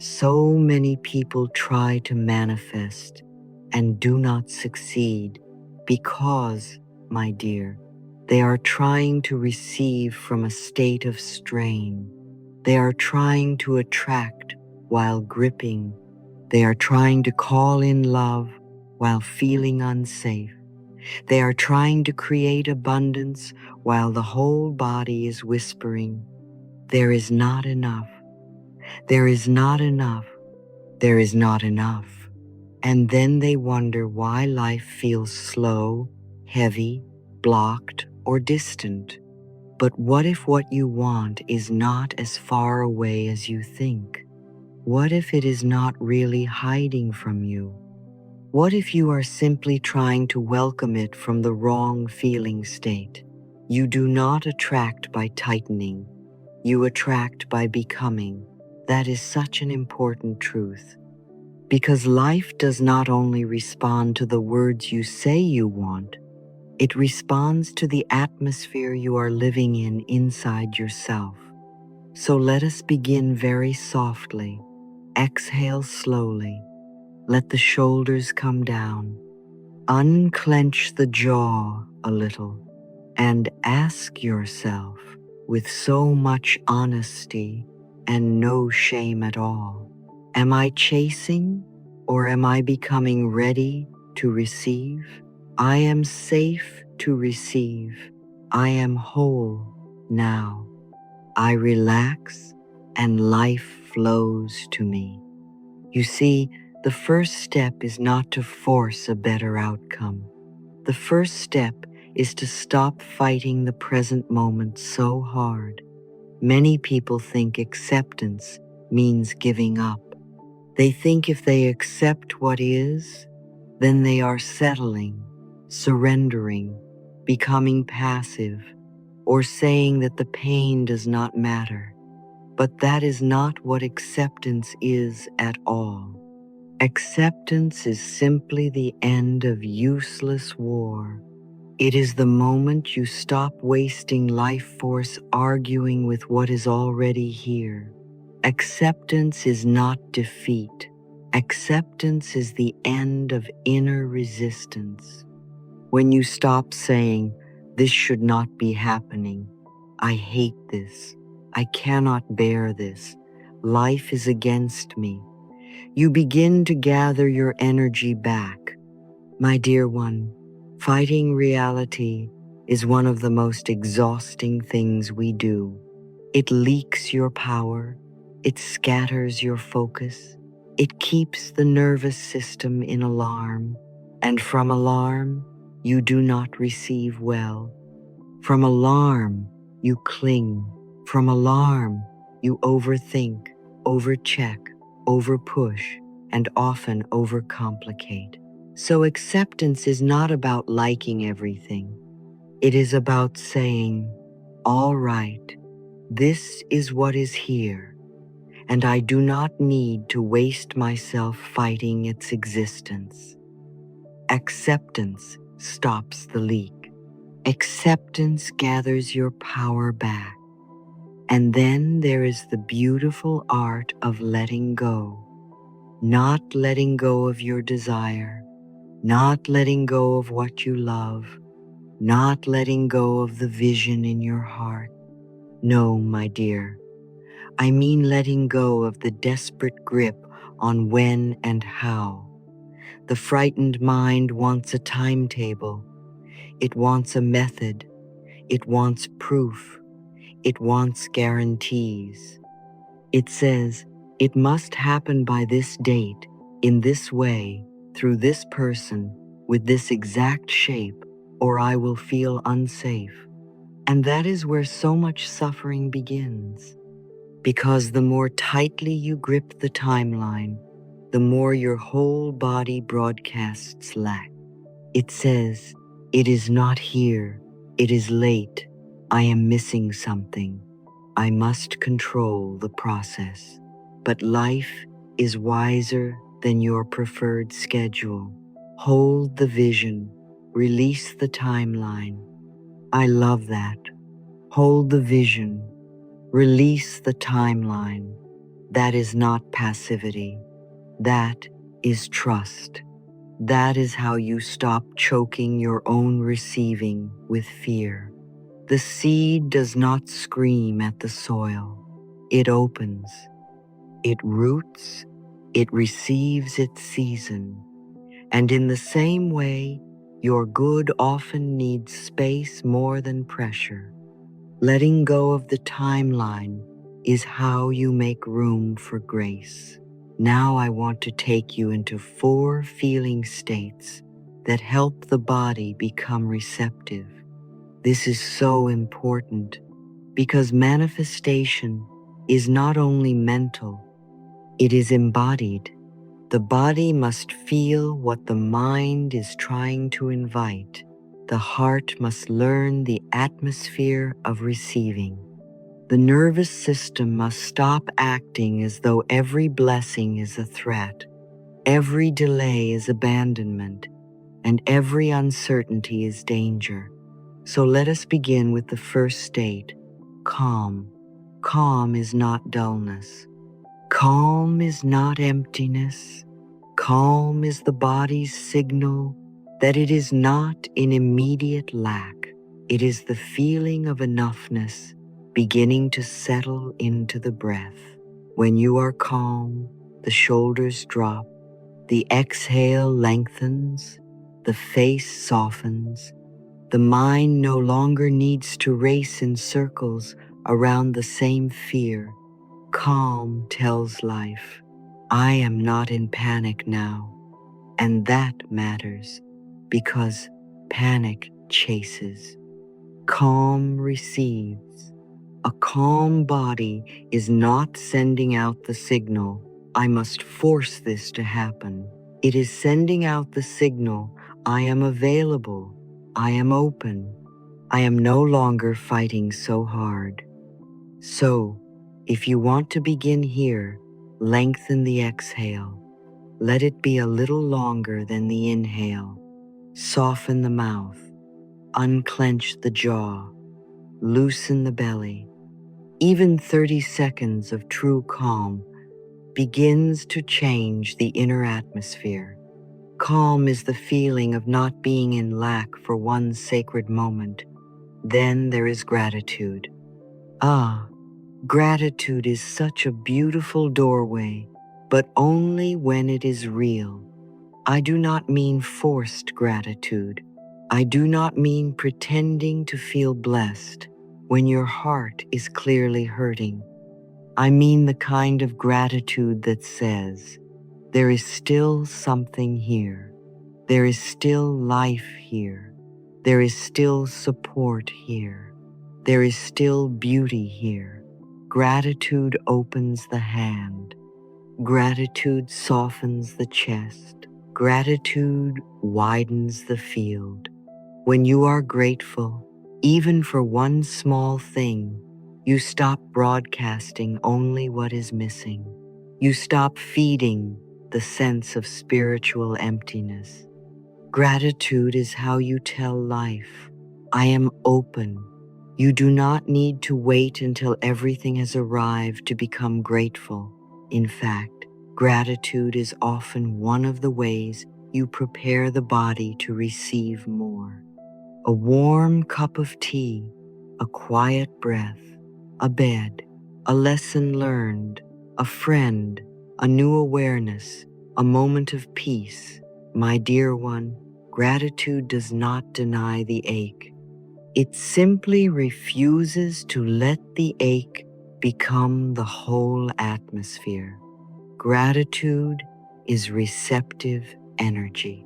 So many people try to manifest and do not succeed because, my dear, they are trying to receive from a state of strain. They are trying to attract while gripping. They are trying to call in love while feeling unsafe. They are trying to create abundance while the whole body is whispering, "There is not enough. There is not enough. There is not enough." And then they wonder why life feels slow, heavy, blocked, or distant. But what if what you want is not as far away as you think? What if it is not really hiding from you? What if you are simply trying to welcome it from the wrong feeling state? You do not attract by tightening. You attract by becoming. That is such an important truth. Because life does not only respond to the words you say you want, it responds to the atmosphere you are living in inside yourself. So let us begin very softly. Exhale slowly. Let the shoulders come down. Unclench the jaw a little and ask yourself with so much honesty and no shame at all, am I chasing or am I becoming ready to receive? I am safe to receive. I am whole now. I relax and life flows to me. You see, the first step is not to force a better outcome. The first step is to stop fighting the present moment so hard. Many people think acceptance means giving up. They think if they accept what is, then they are settling, surrendering, becoming passive, or saying that the pain does not matter. But that is not what acceptance is at all. Acceptance is simply the end of useless war. It is the moment you stop wasting life force arguing with what is already here. Acceptance is not defeat. Acceptance is the end of inner resistance. When you stop saying, "This should not be happening," "I hate this," "I cannot bear this," "Life is against me," you begin to gather your energy back. My dear one, fighting reality is one of the most exhausting things we do. It leaks your power, it scatters your focus, it keeps the nervous system in alarm, and from alarm, you do not receive well. From alarm, you cling. From alarm, you overthink, overcheck, overpush, and often overcomplicate. So acceptance is not about liking everything. It is about saying, "All right, this is what is here, and I do not need to waste myself fighting its existence." Acceptance stops the leak. Acceptance gathers your power back. And then there is the beautiful art of letting go. Not letting go of your desire, not letting go of what you love, not letting go of the vision in your heart. No, my dear, I mean letting go of the desperate grip on when and how. The frightened mind wants a timetable. It wants a method. It wants proof. It wants guarantees. It says, it must happen by this date, in this way, through this person, with this exact shape, or I will feel unsafe. And that is where so much suffering begins. Because the more tightly you grip the timeline, the more your whole body broadcasts lack. It says, it is not here, it is late, I am missing something. I must control the process. But life is wiser than your preferred schedule. Hold the vision, release the timeline. I love that. Hold the vision, release the timeline. That is not passivity. That is trust. That is how you stop choking your own receiving with fear. The seed does not scream at the soil. It opens. It roots. It receives its season. And in the same way, your good often needs space more than pressure. Letting go of the timeline is how you make room for grace. Now I want to take you into 4 feeling states that help the body become receptive. This is so important because manifestation is not only mental, it is embodied. The body must feel what the mind is trying to invite. The heart must learn the atmosphere of receiving. The nervous system must stop acting as though every blessing is a threat, every delay is abandonment, and every uncertainty is danger. So let us begin with the first state, calm. Calm is not dullness. Calm is not emptiness. Calm is the body's signal that it is not in immediate lack. It is the feeling of enoughness beginning to settle into the breath. When you are calm, the shoulders drop, the exhale lengthens, the face softens. The mind no longer needs to race in circles around the same fear. Calm tells life, I am not in panic now. And that matters because panic chases. Calm receives. A calm body is not sending out the signal, I must force this to happen. It is sending out the signal, I am available, I am open, I am no longer fighting so hard. So, if you want to begin here, lengthen the exhale. Let it be a little longer than the inhale. Soften the mouth, unclench the jaw, loosen the belly. Even 30 seconds of true calm begins to change the inner atmosphere. Calm is the feeling of not being in lack for one sacred moment. Then there is gratitude. Ah, gratitude is such a beautiful doorway, but only when it is real. I do not mean forced gratitude. I do not mean pretending to feel blessed when your heart is clearly hurting. I mean the kind of gratitude that says, there is still something here. There is still life here. There is still support here. There is still beauty here. Gratitude opens the hand. Gratitude softens the chest. Gratitude widens the field. When you are grateful, even for one small thing, you stop broadcasting only what is missing. You stop feeding the sense of spiritual emptiness. Gratitude is how you tell life, I am open. You do not need to wait until everything has arrived to become grateful. In fact, gratitude is often one of the ways you prepare the body to receive more. A warm cup of tea, a quiet breath, a bed, a lesson learned, a friend, a new awareness, a moment of peace. My dear one, gratitude does not deny the ache. It simply refuses to let the ache become the whole atmosphere. Gratitude is receptive energy.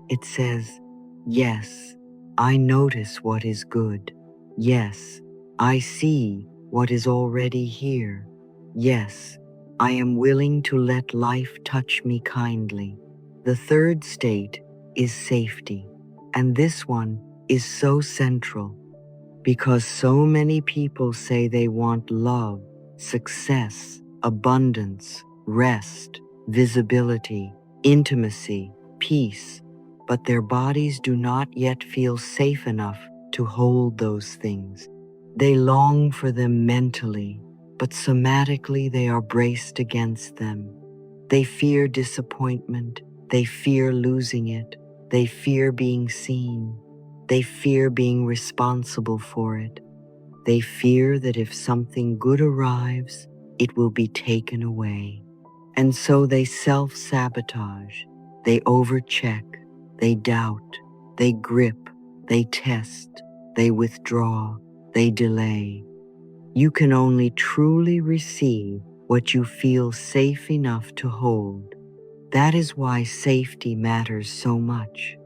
It says, yes, I notice what is good. Yes, I see what is already here. Yes, I am willing to let life touch me kindly. The third state is safety, and this one is so central because so many people say they want love, success, abundance, rest, visibility, intimacy, peace, but their bodies do not yet feel safe enough to hold those things. They long for them mentally, but somatically they are braced against them. They fear disappointment. They fear losing it. They fear being seen. They fear being responsible for it. They fear that if something good arrives, it will be taken away. And so they self-sabotage. They overcheck. They doubt. They grip. They test. They withdraw. They delay. You can only truly receive what you feel safe enough to hold. That is why safety matters so much.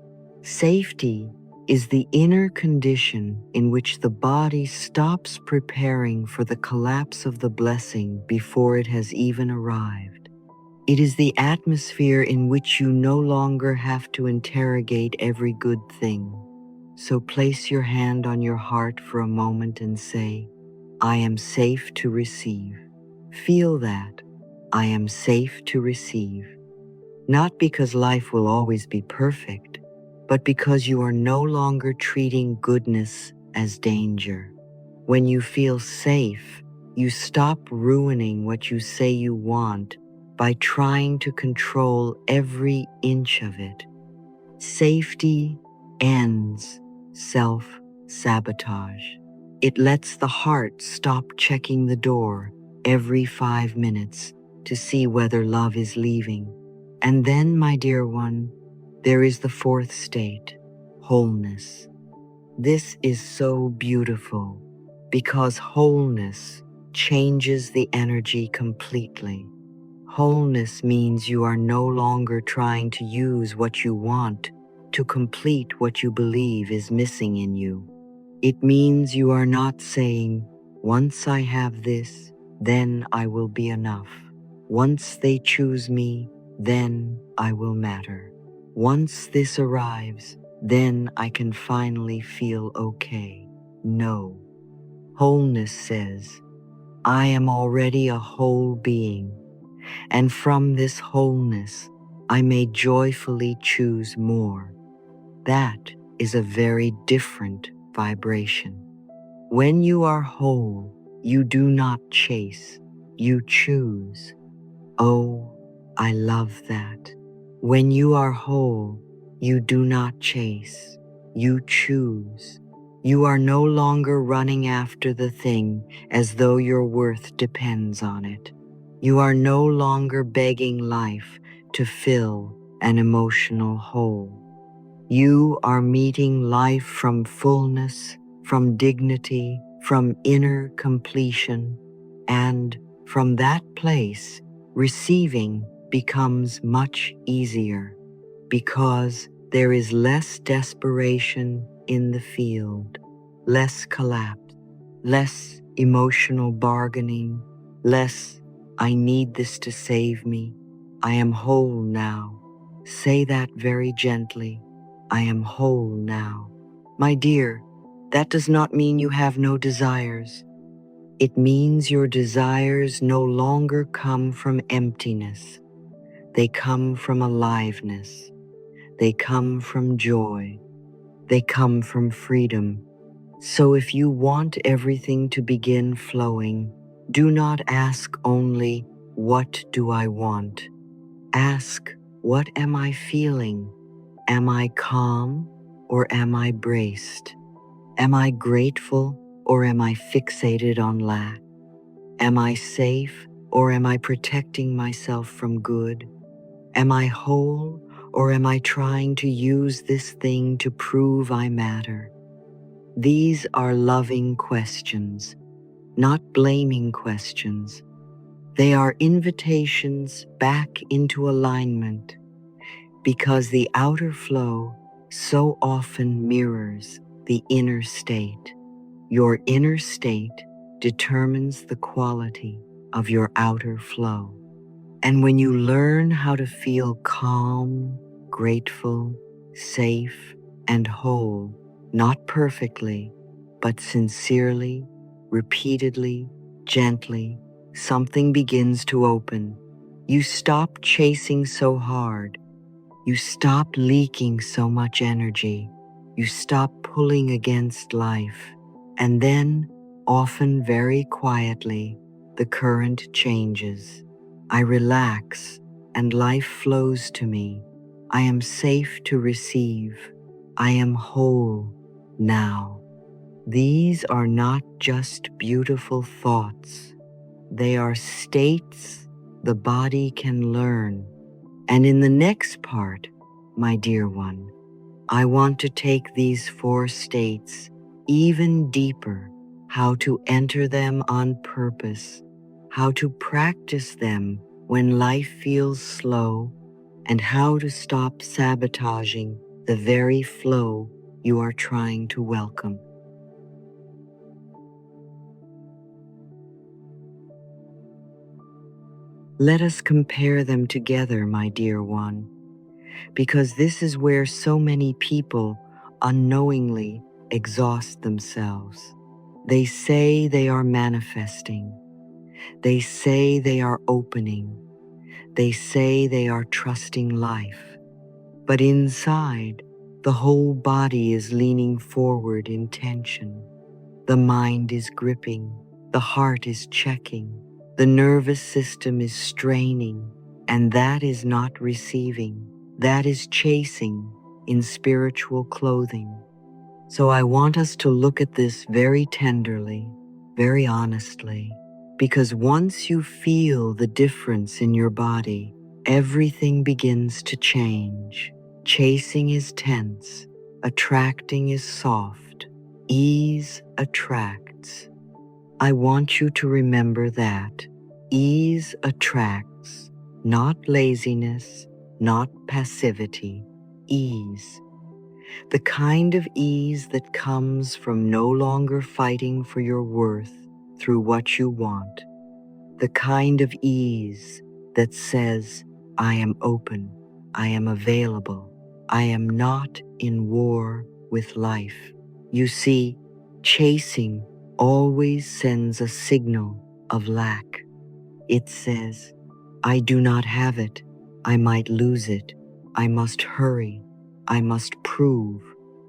Safety is the inner condition in which the body stops preparing for the collapse of the blessing before it has even arrived. It is the atmosphere in which you no longer have to interrogate every good thing. So place your hand on your heart for a moment and say, I am safe to receive. Feel that. I am safe to receive. Not because life will always be perfect, but because you are no longer treating goodness as danger. When you feel safe, you stop ruining what you say you want by trying to control every inch of it. Safety ends self-sabotage. It lets the heart stop checking the door every 5 minutes to see whether love is leaving. And then, my dear one, there is the fourth state, wholeness. This is so beautiful because wholeness changes the energy completely. Wholeness means you are no longer trying to use what you want to complete what you believe is missing in you. It means you are not saying, once I have this, then I will be enough. Once they choose me, then I will matter. Once this arrives, then I can finally feel okay. No. Wholeness says, I am already a whole being, and from this wholeness, I may joyfully choose more. That is a very different vibration. When you are whole, you do not chase, you choose. Oh, I love that. When you are whole, you do not chase, you choose. You are no longer running after the thing as though your worth depends on it. You are no longer begging life to fill an emotional hole. You are meeting life from fullness, from dignity, from inner completion, and from that place, receiving becomes much easier because there is less desperation in the field, less collapse, less emotional bargaining, less, I need this to save me. I am whole now. Say that very gently. I am whole now. My dear, that does not mean you have no desires. It means your desires no longer come from emptiness. They come from aliveness. They come from joy. They come from freedom. So if you want everything to begin flowing, do not ask only, what do I want? Ask, what am I feeling? Am I calm or am I braced? Am I grateful or am I fixated on lack? Am I safe or am I protecting myself from good? Am I whole or am I trying to use this thing to prove I matter? These are loving questions, not blaming questions. They are invitations back into alignment because the outer flow so often mirrors the inner state. Your inner state determines the quality of your outer flow. And when you learn how to feel calm, grateful, safe, and whole, not perfectly, but sincerely, repeatedly, gently, something begins to open. You stop chasing so hard. You stop leaking so much energy. You stop pulling against life. And then, often very quietly, the current changes. I relax and life flows to me. I am safe to receive. I am whole now. These are not just beautiful thoughts. They are states the body can learn. And in the next part, my dear one, I want to take these 4 states even deeper, how to enter them on purpose, how to practice them when life feels slow, and how to stop sabotaging the very flow you are trying to welcome. Let us compare them together, my dear one, because this is where so many people unknowingly exhaust themselves. They say they are manifesting. They say they are opening. They say they are trusting life. But inside, the whole body is leaning forward in tension. The mind is gripping. The heart is checking. The nervous system is straining. And that is not receiving. That is chasing in spiritual clothing. So I want us to look at this very tenderly, very honestly, because once you feel the difference in your body, everything begins to change. Chasing is tense, attracting is soft, ease attracts. I want you to remember that ease attracts, not laziness, not passivity, ease. The kind of ease that comes from no longer fighting for your worth through what you want. The kind of ease that says, I am open, I am available, I am not in war with life. You see, chasing always sends a signal of lack. It says, I do not have it, I might lose it, I must hurry, I must prove,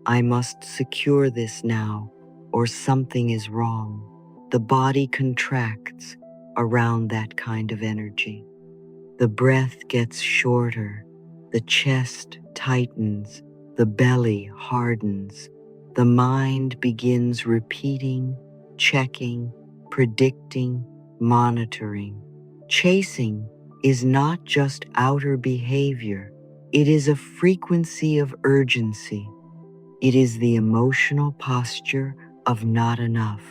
I must secure this now, or something is wrong. The body contracts around that kind of energy. The breath gets shorter, the chest tightens, the belly hardens, the mind begins repeating, checking, predicting, monitoring. Chasing is not just outer behavior, it is a frequency of urgency. It is the emotional posture of not enough.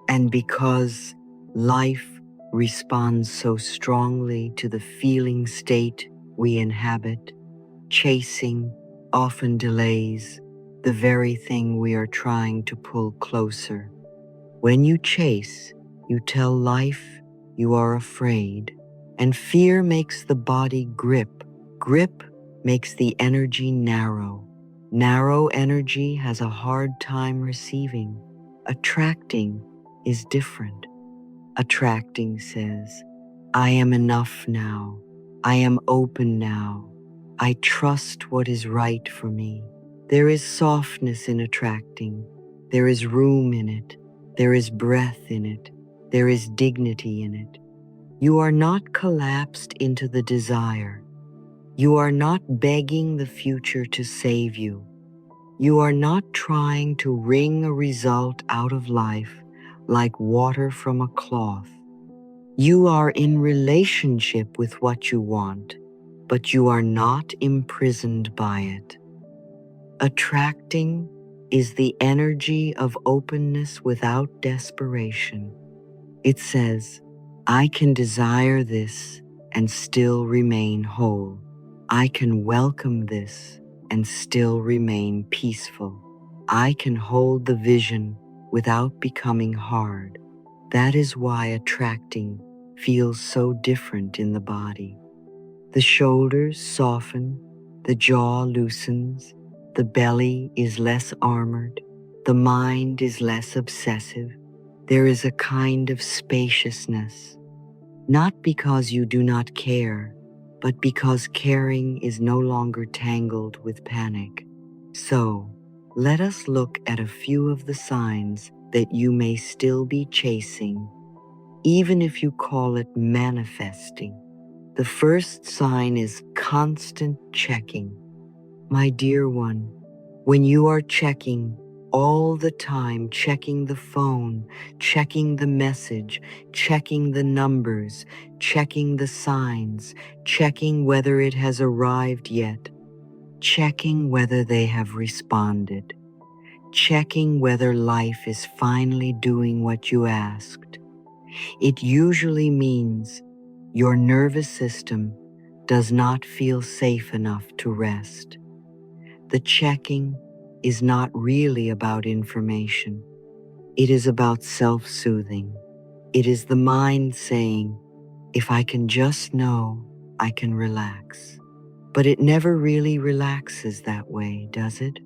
And because life responds so strongly to the feeling state we inhabit, chasing often delays the very thing we are trying to pull closer. When you chase, you tell life you are afraid, and fear makes the body grip. Grip makes the energy narrow. Narrow energy has a hard time receiving. Attracting is different. Attracting says, I am enough now. I am open now. I trust what is right for me. There is softness in attracting. There is room in it. There is breath in it. There is dignity in it. You are not collapsed into the desire. You are not begging the future to save you. You are not trying to wring a result out of life like water from a cloth. You are in relationship with what you want, but you are not imprisoned by it. Attracting is the energy of openness without desperation. It says, I can desire this and still remain whole. I can welcome this and still remain peaceful. I can hold the vision without becoming hard. That is why attracting feels so different in the body. The shoulders soften, the jaw loosens, the belly is less armored, the mind is less obsessive. There is a kind of spaciousness, not because you do not care, but because caring is no longer tangled with panic. So, let us look at a few of the signs that you may still be chasing. even if you call it manifesting. The first sign is constant checking. My dear one, when you are checking all the time, checking the phone, checking the message, checking the numbers, checking the signs, checking whether it has arrived yet, checking whether they have responded, checking whether life is finally doing what you asked, it usually means your nervous system does not feel safe enough to rest. The checking is not really about information. It is about self-soothing. It is the mind saying, if I can just know, I can relax. But it never really relaxes that way, does it?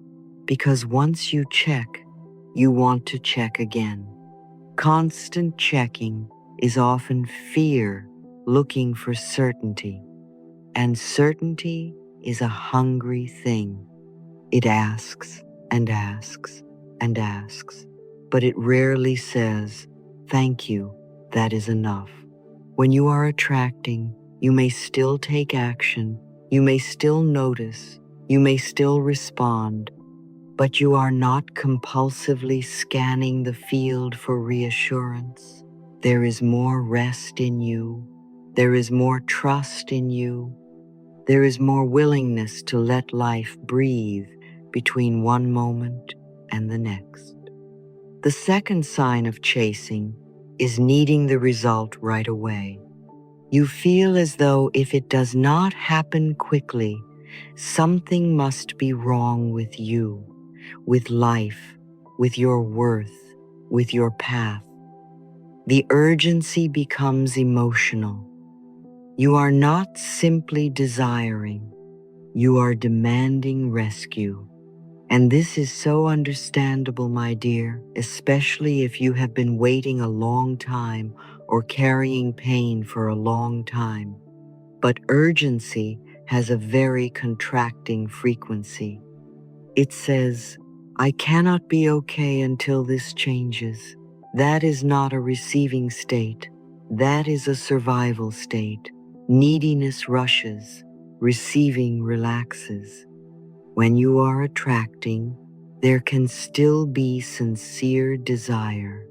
Because once you check, you want to check again. Constant checking is often fear looking for certainty, and certainty is a hungry thing. It asks and asks and asks, but it rarely says, thank you, that is enough. When you are attracting, you may still take action, you may still notice, you may still respond, but you are not compulsively scanning the field for reassurance. There is more rest in you. There is more trust in you. There is more willingness to let life breathe between one moment and the next. The second sign of chasing is needing the result right away. You feel as though if it does not happen quickly, something must be wrong with you, with life, with your worth, with your path. The urgency becomes emotional. You are not simply desiring, you are demanding rescue. And this is so understandable, my dear, especially if you have been waiting a long time or carrying pain for a long time. But urgency has a very contracting frequency. It says, I cannot be okay until this changes. That is not a receiving state. That is a survival state. Neediness rushes. Receiving relaxes. When you are attracting, there can still be sincere desire,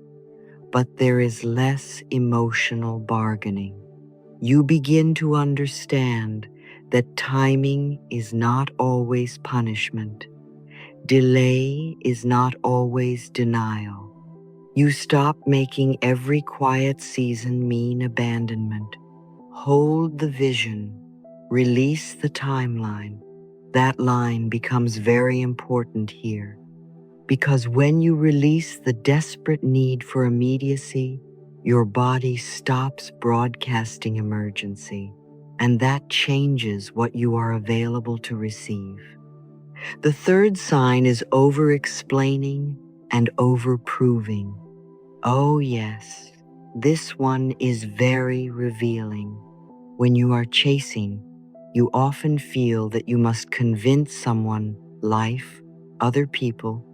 but there is less emotional bargaining. You begin to understand that timing is not always punishment. Delay is not always denial. You stop making every quiet season mean abandonment. Hold the vision. Release the timeline. That line becomes very important here. Because when you release the desperate need for immediacy, your body stops broadcasting emergency, and that changes what you are available to receive. The third sign is over-explaining and over-proving. Oh yes, this one is very revealing. When you are chasing, you often feel that you must convince someone, life, other people,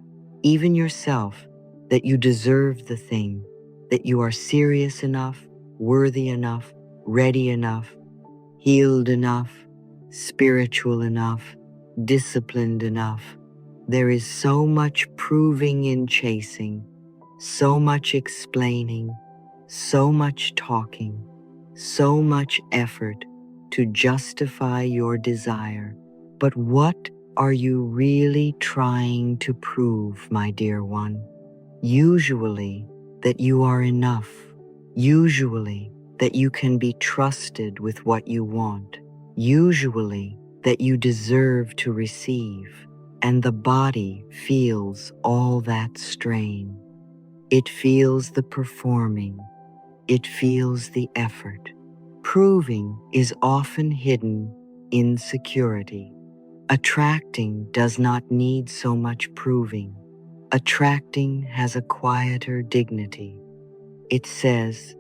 even yourself, that you deserve the thing, that you are serious enough, worthy enough, ready enough, healed enough, spiritual enough, disciplined enough. There is so much proving in chasing, so much explaining, so much talking, so much effort to justify your desire. But what are you really trying to prove, my dear one? Usually that you are enough. Usually that you can be trusted with what you want. Usually that you deserve to receive. And the body feels all that strain. It feels the performing. It feels the effort. Proving is often hidden in security. Attracting does not need so much proving. Attracting has a quieter dignity. It says,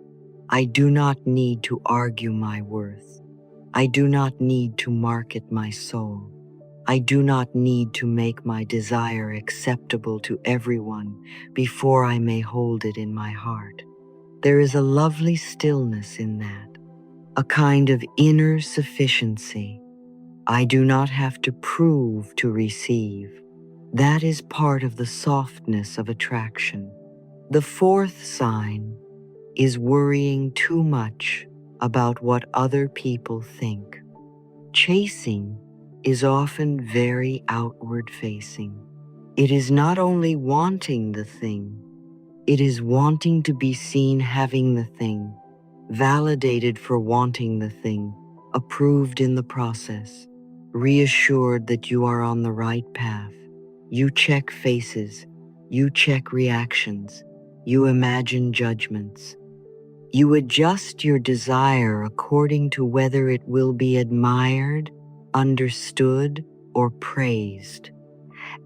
I do not need to argue my worth. I do not need to market my soul. I do not need to make my desire acceptable to everyone before I may hold it in my heart. There is a lovely stillness in that, a kind of inner sufficiency. I do not have to prove to receive. That is part of the softness of attraction. The fourth sign is worrying too much about what other people think. Chasing is often very outward facing. It is not only wanting the thing, it is wanting to be seen having the thing, validated for wanting the thing, approved in the process, reassured that you are on the right path. You check faces, you check reactions, you imagine judgments. You adjust your desire according to whether it will be admired, understood, or praised.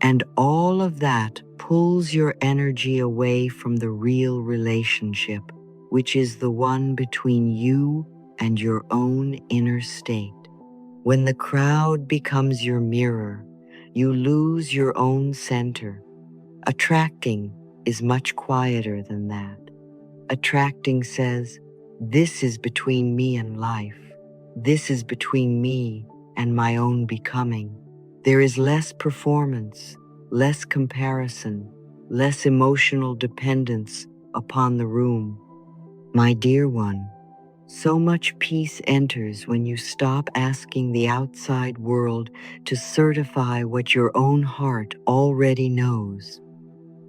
And all of that pulls your energy away from the real relationship, which is the one between you and your own inner state. When the crowd becomes your mirror, you lose your own center. Attracting is much quieter than that. Attracting says, this is between me and life. This is between me and my own becoming. There is less performance, less comparison, less emotional dependence upon the room. My dear one, so much peace enters when you stop asking the outside world to certify what your own heart already knows.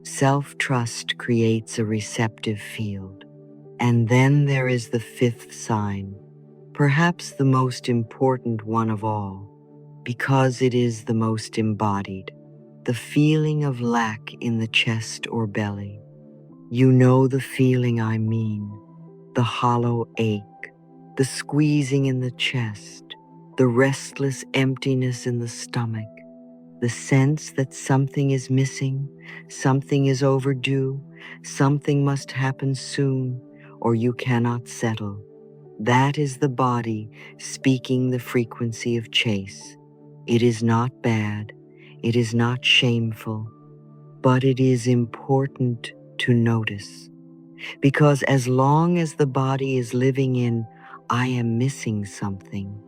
Self-trust creates a receptive field. And then there is the fifth sign, perhaps the most important one of all, because it is the most embodied, the feeling of lack in the chest or belly. You know the feeling I mean, the hollow ache, the squeezing in the chest, the restless emptiness in the stomach, the sense that something is missing, something is overdue, something must happen soon, or you cannot settle. That is the body speaking the frequency of chase. It is not bad, it is not shameful, but it is important to notice. Because as long as the body is living in, I am missing something,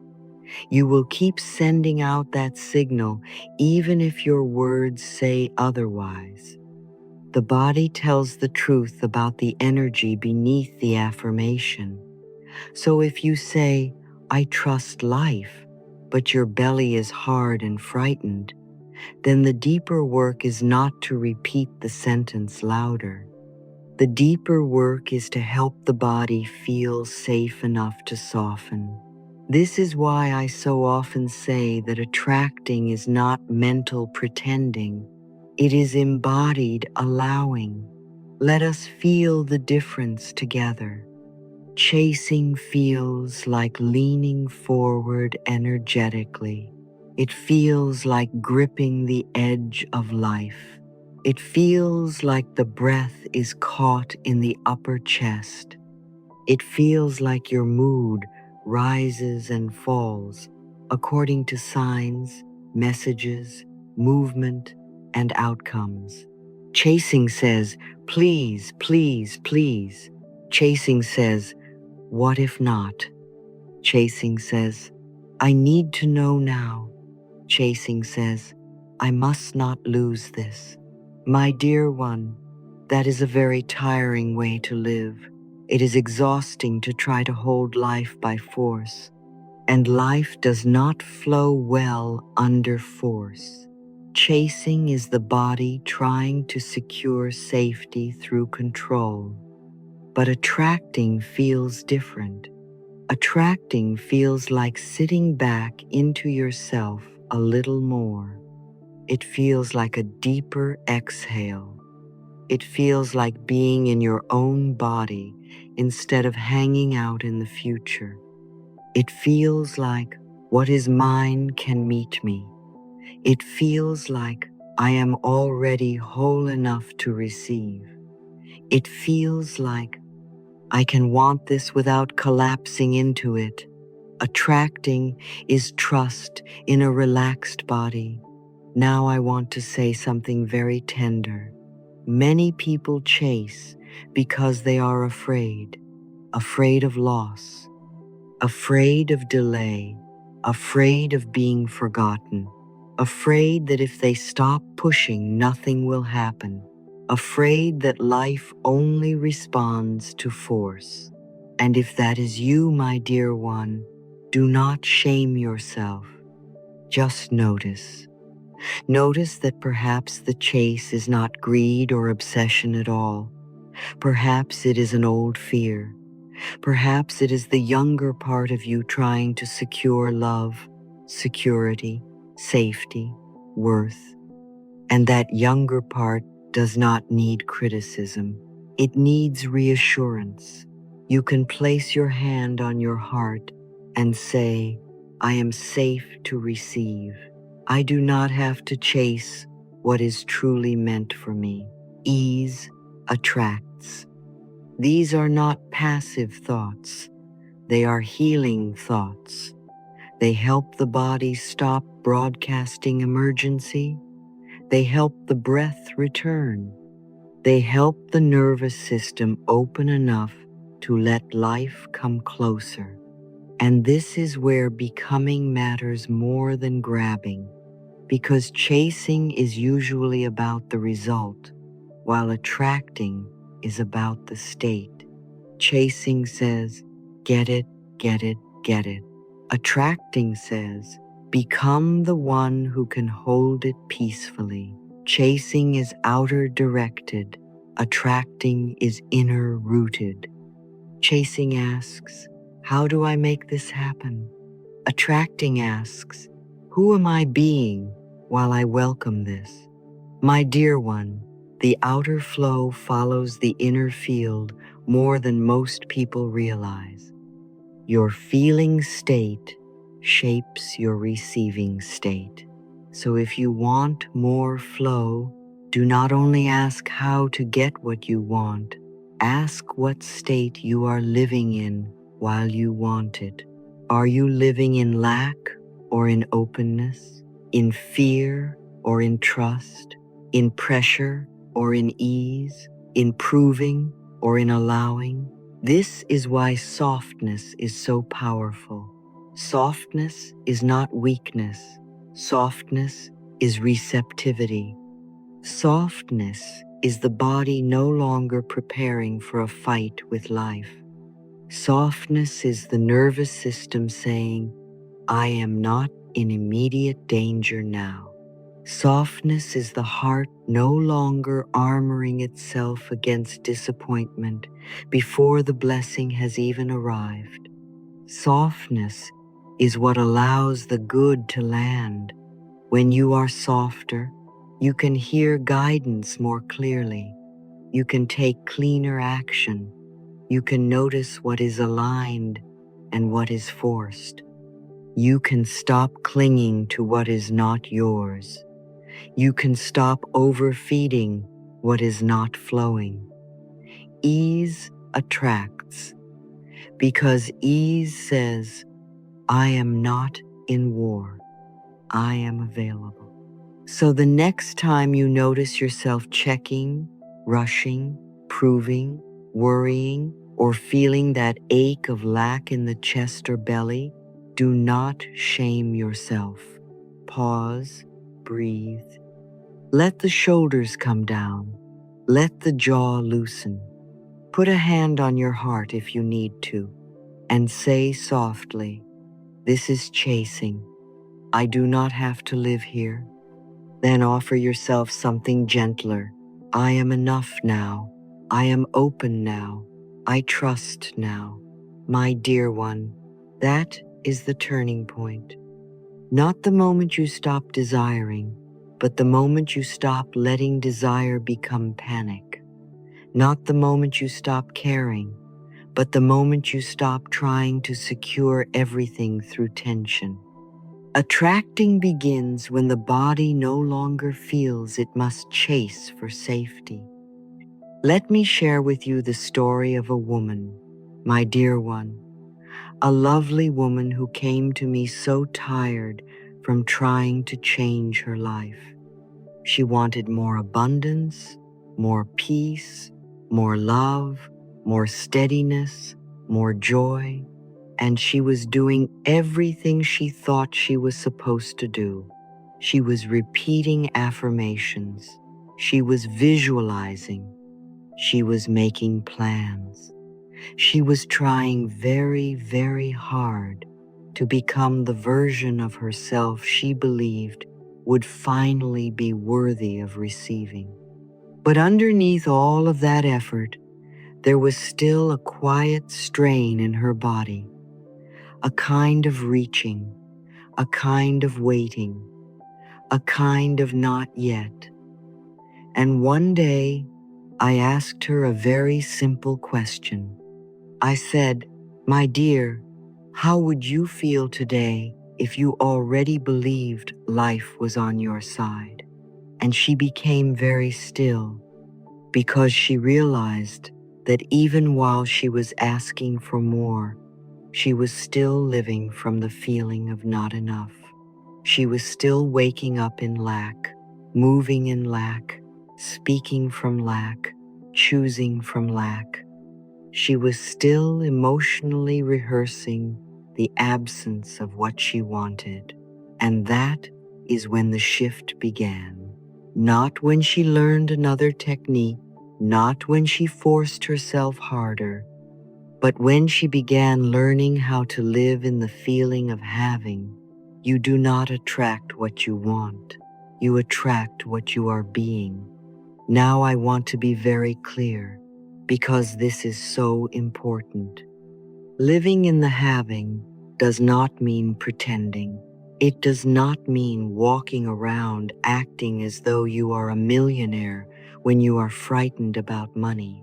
you will keep sending out that signal even if your words say otherwise. The body tells the truth about the energy beneath the affirmation. So if you say, I trust life, but your belly is hard and frightened, then the deeper work is not to repeat the sentence louder. The deeper work is to help the body feel safe enough to soften. This is why I so often say that attracting is not mental pretending. It is embodied allowing. Let us feel the difference together. Chasing feels like leaning forward energetically. It feels like gripping the edge of life. It feels like the breath is caught in the upper chest. It feels like your mood rises and falls according to signs, messages, movement, and outcomes. Chasing says, please, please, please. Chasing says, what if not? Chasing says, I need to know now. Chasing says, I must not lose this. My dear one, that is a very tiring way to live. It is exhausting to try to hold life by force, and life does not flow well under force. Chasing is the body trying to secure safety through control, but attracting feels different. Attracting feels like sitting back into yourself a little more. It feels like a deeper exhale. It feels like being in your own body instead of hanging out in the future. It feels like what is mine can meet me. It feels like I am already whole enough to receive. It feels like I can want this without collapsing into it. Attracting is trust in a relaxed body. Now I want to say something very tender. Many people chase because they are afraid, afraid of loss, afraid of delay, afraid of being forgotten, afraid that if they stop pushing, nothing will happen, afraid that life only responds to force. And if that is you, my dear one, do not shame yourself. Just notice. Notice that perhaps the chase is not greed or obsession at all. Perhaps it is an old fear. Perhaps it is the younger part of you trying to secure love, security, safety, worth. And that younger part does not need criticism. It needs reassurance. You can place your hand on your heart and say, I am safe to receive. I do not have to chase what is truly meant for me. Ease attracts. These are not passive thoughts. They are healing thoughts. They help the body stop broadcasting emergency. They help the breath return. They help the nervous system open enough to let life come closer. And this is where becoming matters more than grabbing, because chasing is usually about the result, while attracting is about the state. Chasing says, get it, get it, get it. Attracting says, become the one who can hold it peacefully. Chasing is outer directed. Attracting is inner rooted. Chasing asks, how do I make this happen? Attracting asks, who am I being while I welcome this? My dear one, the outer flow follows the inner field more than most people realize. Your feeling state shapes your receiving state. So if you want more flow, do not only ask how to get what you want, ask what state you are living in while you want it. Are you living in lack or in openness, in fear or in trust, in pressure or in ease, in proving or in allowing? This is why softness is so powerful. Softness is not weakness. Softness is receptivity. Softness is the body no longer preparing for a fight with life. Softness is the nervous system saying, I am not in immediate danger now. Softness is the heart no longer armoring itself against disappointment before the blessing has even arrived. Softness is what allows the good to land. When you are softer, you can hear guidance more clearly. You can take cleaner action. You can notice what is aligned and what is forced. You can stop clinging to what is not yours. You can stop overfeeding what is not flowing. Ease attracts, because ease says, I am not in war. I am available. So the next time you notice yourself checking, rushing, proving, worrying, or feeling that ache of lack in the chest or belly, do not shame yourself. Pause, breathe. Let the shoulders come down. Let the jaw loosen. Put a hand on your heart if you need to, and say softly, this is chasing. I do not have to live here. Then offer yourself something gentler. I am enough now. I am open now. I trust now. My dear one, that is the turning point. Not the moment you stop desiring, but the moment you stop letting desire become panic. Not the moment you stop caring, but the moment you stop trying to secure everything through tension. Attracting begins when the body no longer feels it must chase for safety. Let me share with you the story of a woman, my dear one, a lovely woman who came to me so tired from trying to change her life. She wanted more abundance, more peace, more love, more steadiness, more joy, and she was doing everything she thought she was supposed to do. She was repeating affirmations. She was visualizing. She was making plans. She was trying very, very hard to become the version of herself she believed would finally be worthy of receiving. But underneath all of that effort, there was still a quiet strain in her body, a kind of reaching, a kind of waiting, a kind of not yet. And one day, I asked her a very simple question. I said, "My dear, how would you feel today if you already believed life was on your side?" And she became very still because she realized that even while she was asking for more, she was still living from the feeling of not enough. She was still waking up in lack, moving in lack, speaking from lack, choosing from lack. She was still emotionally rehearsing the absence of what she wanted. And that is when the shift began. Not when she learned another technique, not when she forced herself harder, but when she began learning how to live in the feeling of having. You do not attract what you want. You attract what you are being. Now I want to be very clear, because this is so important. Living in the having does not mean pretending. It does not mean walking around acting as though you are a millionaire when you are frightened about money,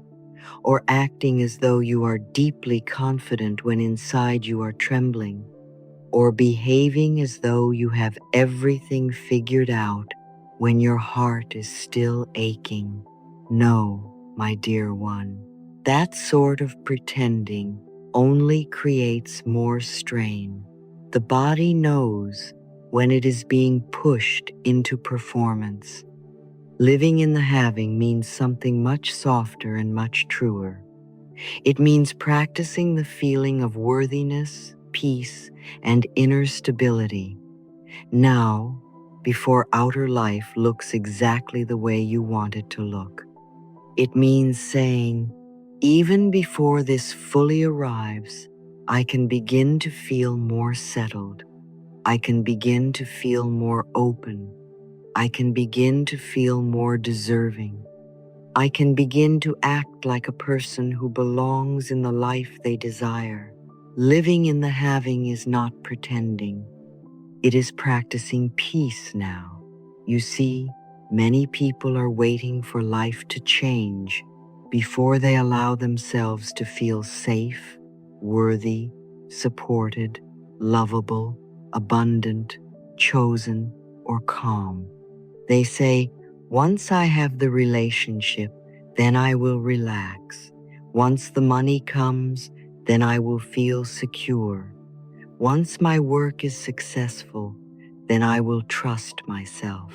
or acting as though you are deeply confident when inside you are trembling, or behaving as though you have everything figured out when your heart is still aching. No, my dear one, that sort of pretending only creates more strain. The body knows when it is being pushed into performance. Living in the having means something much softer and much truer. It means practicing the feeling of worthiness, peace, and inner stability now, before outer life looks exactly the way you want it to look. It means saying, even before this fully arrives, I can begin to feel more settled. I can begin to feel more open. I can begin to feel more deserving. I can begin to act like a person who belongs in the life they desire. Living in the having is not pretending. It is practicing peace now. You see, many people are waiting for life to change before they allow themselves to feel safe, worthy, supported, lovable, abundant, chosen, or calm. They say, once I have the relationship, then I will relax. Once the money comes, then I will feel secure. Once my work is successful, then I will trust myself.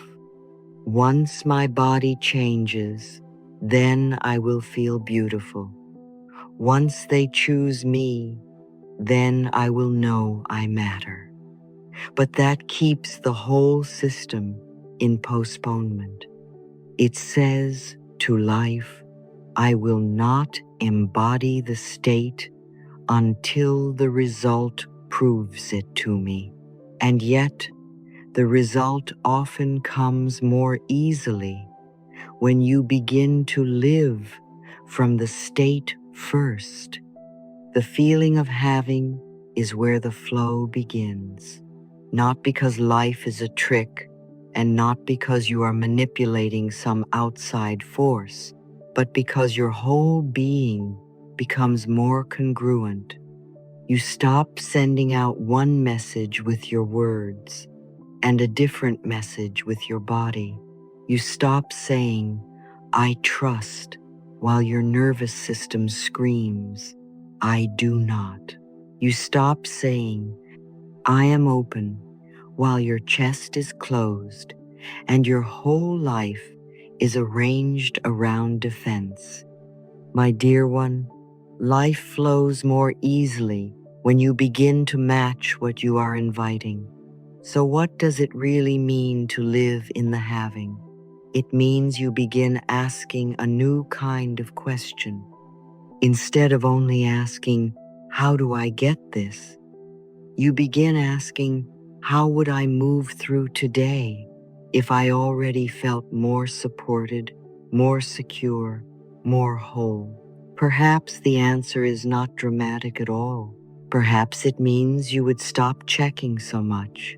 Once my body changes, then I will feel beautiful. Once they choose me, then I will know I matter. But that keeps the whole system in postponement. It says to life, I will not embody the state until the result proves it to me. And yet, the result often comes more easily when you begin to live from the state first. The feeling of having is where the flow begins, not because life is a trick and not because you are manipulating some outside force, but because your whole being becomes more congruent. You stop sending out one message with your words and a different message with your body. You stop saying, I trust, while your nervous system screams, I do not. You stop saying, I am open, while your chest is closed and your whole life is arranged around defense. My dear one, life flows more easily when you begin to match what you are inviting. So what does it really mean to live in the having? It means you begin asking a new kind of question. Instead of only asking, how do I get this? You begin asking, how would I move through today if I already felt more supported, more secure, more whole? Perhaps the answer is not dramatic at all. Perhaps it means you would stop checking so much.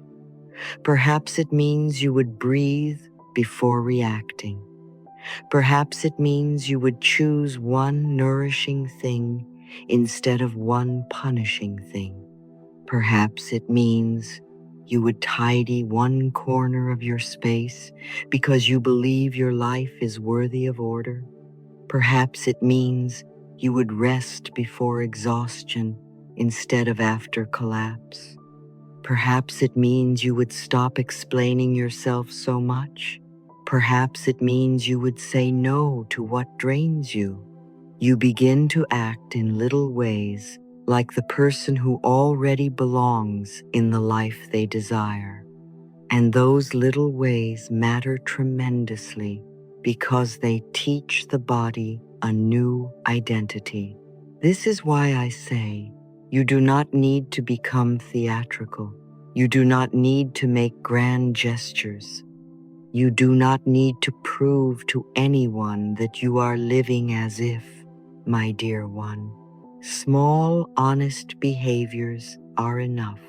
Perhaps it means you would breathe before reacting. Perhaps it means you would choose one nourishing thing instead of one punishing thing. Perhaps it means you would tidy one corner of your space because you believe your life is worthy of order. Perhaps it means you would rest before exhaustion instead of after collapse. Perhaps it means you would stop explaining yourself so much. Perhaps it means you would say no to what drains you. You begin to act in little ways like the person who already belongs in the life they desire. And those little ways matter tremendously because they teach the body a new identity. This is why I say you do not need to become theatrical. You do not need to make grand gestures. You do not need to prove to anyone that you are living as if, my dear one. Small, honest behaviors are enough.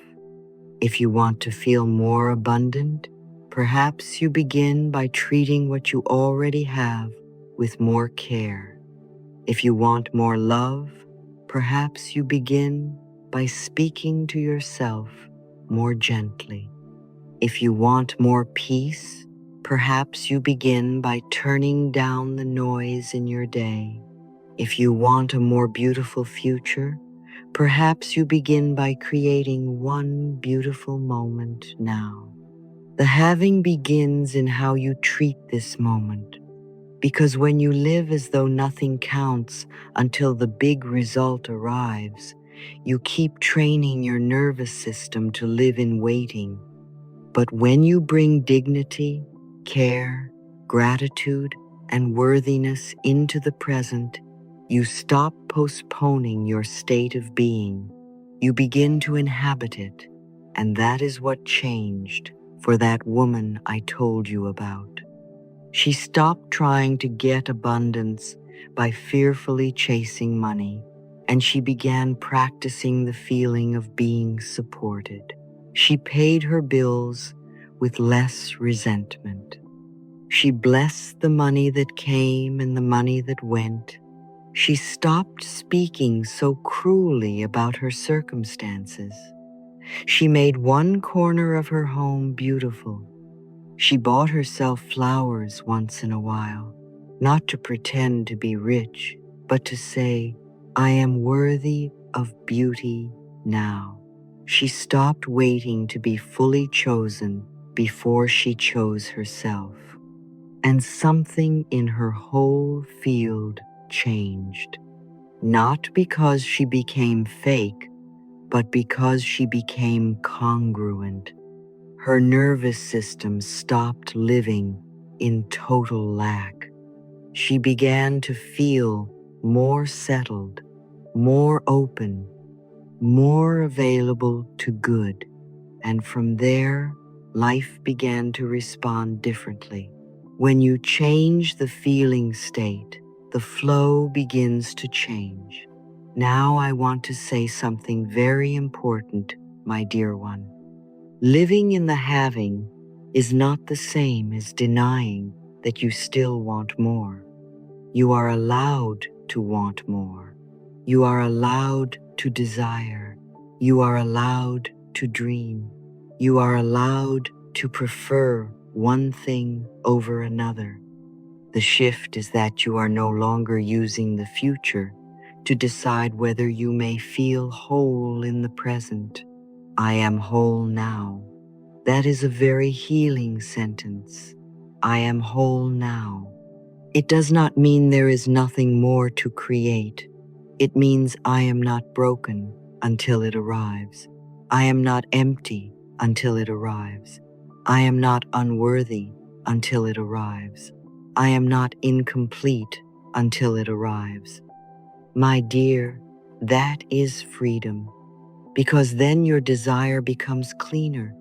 If you want to feel more abundant, perhaps you begin by treating what you already have with more care. If you want more love, perhaps you begin by speaking to yourself more gently. If you want more peace, perhaps you begin by turning down the noise in your day. If you want a more beautiful future, perhaps you begin by creating one beautiful moment now. The having begins in how you treat this moment, because when you live as though nothing counts until the big result arrives, you keep training your nervous system to live in waiting. But when you bring dignity, care, gratitude, and worthiness into the present, you stop postponing your state of being. You begin to inhabit it, and that is what changed for that woman I told you about. She stopped trying to get abundance by fearfully chasing money, and she began practicing the feeling of being supported. She paid her bills with less resentment. She blessed the money that came and the money that went. She stopped speaking so cruelly about her circumstances. She made one corner of her home beautiful. She bought herself flowers once in a while, not to pretend to be rich, but to say, I am worthy of beauty now. She stopped waiting to be fully chosen before she chose herself. And something in her whole field changed. Not because she became fake, but because she became congruent. Her nervous system stopped living in total lack. She began to feel more settled, more open, more available to good. And from there, life began to respond differently. When you change the feeling state, the flow begins to change. Now I want to say something very important, my dear one. Living in the having is not the same as denying that you still want more. You are allowed to want more. You are allowed to desire. You are allowed to dream. You are allowed to prefer one thing over another. The shift is that you are no longer using the future to decide whether you may feel whole in the present. I am whole now. That is a very healing sentence. I am whole now. It does not mean there is nothing more to create. It means I am not broken until it arrives. I am not empty until it arrives. I am not unworthy until it arrives. I am not incomplete until it arrives. My dear, that is freedom, because then your desire becomes cleaner.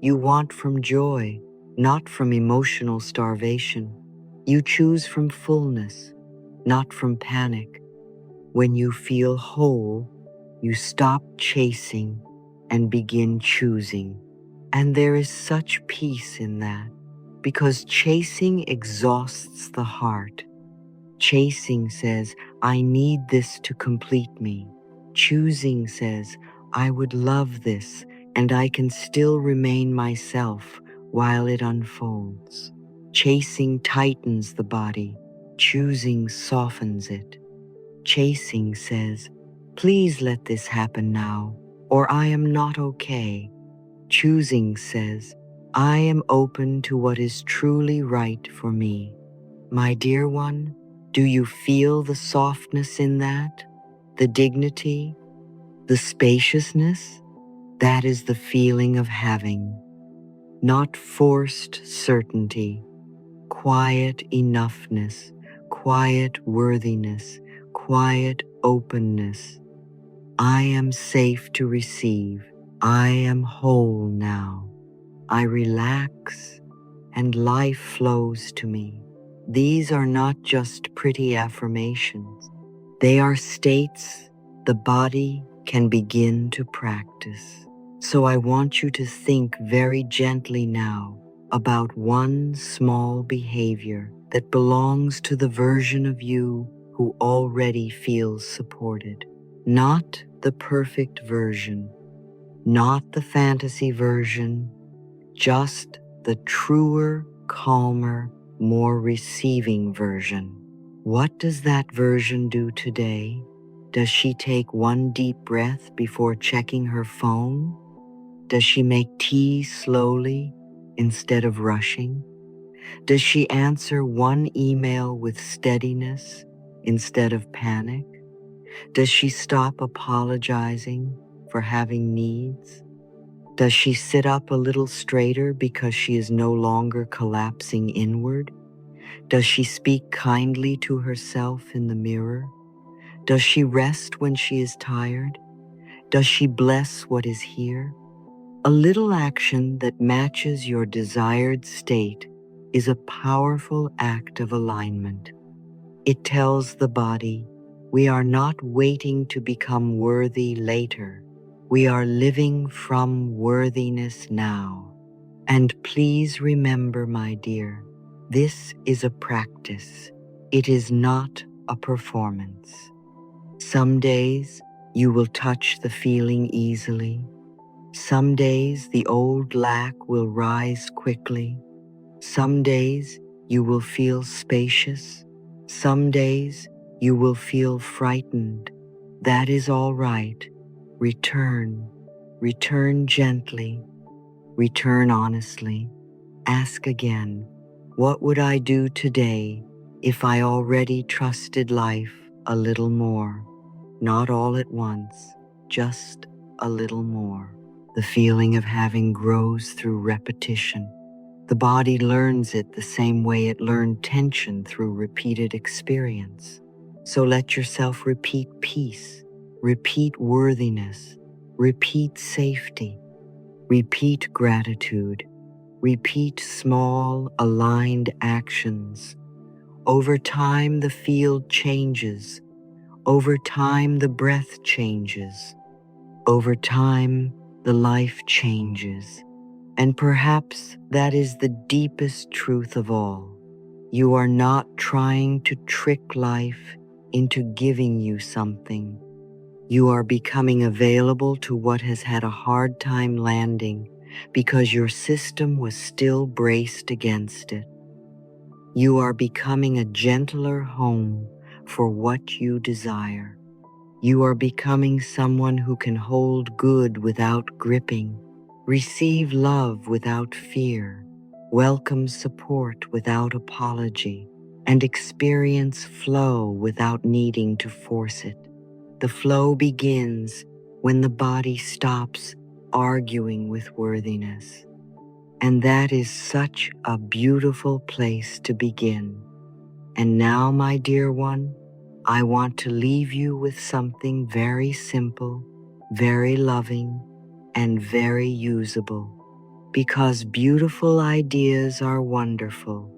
You want from joy, not from emotional starvation. You choose from fullness, not from panic. When you feel whole, you stop chasing and begin choosing. And there is such peace in that, because chasing exhausts the heart. Chasing says, I need this to complete me. Choosing says, I would love this, and I can still remain myself while it unfolds. Chasing tightens the body. Choosing softens it. Chasing says, please let this happen now, or I am not okay. Choosing says, I am open to what is truly right for me. My dear one, do you feel the softness in that? The dignity? The spaciousness? That is the feeling of having. Not forced certainty. Quiet enoughness. Quiet worthiness. Quiet openness. I am safe to receive. I am whole now. I relax and life flows to me. These are not just pretty affirmations. They are states the body can begin to practice. So I want you to think very gently now about one small behavior that belongs to the version of you who already feels supported. Not the perfect version, not the fantasy version, just the truer, calmer, more receiving version. What does that version do today? Does she take one deep breath before checking her phone? Does she make tea slowly instead of rushing? Does she answer one email with steadiness instead of panic? Does she stop apologizing for having needs? Does she sit up a little straighter because she is no longer collapsing inward? Does she speak kindly to herself in the mirror? Does she rest when she is tired? Does she bless what is here? A little action that matches your desired state is a powerful act of alignment. It tells the body, we are not waiting to become worthy later. We are living from worthiness now. And please remember, my dear, this is a practice. It is not a performance. Some days you will touch the feeling easily. Some days the old lack will rise quickly. Some days you will feel spacious. Some days you will feel frightened. That is all right. Return. Return gently. Return honestly. Ask again, what would I do today if I already trusted life a little more? Not all at once, just a little more. The feeling of having grows through repetition. The body learns it the same way it learned tension through repeated experience. So let yourself repeat peace, repeat worthiness, repeat safety, repeat gratitude, repeat small, aligned actions. Over time, the field changes. Over time, the breath changes. Over time, the life changes. And perhaps that is the deepest truth of all. You are not trying to trick life into giving you something. You are becoming available to what has had a hard time landing because your system was still braced against it. You are becoming a gentler home for what you desire. You are becoming someone who can hold good without gripping, receive love without fear, welcome support without apology. and experience flow without needing to force it. The flow begins when the body stops arguing with worthiness. And that is such a beautiful place to begin. And now, my dear one, I want to leave you with something very simple, very loving, and very usable. Because beautiful ideas are wonderful,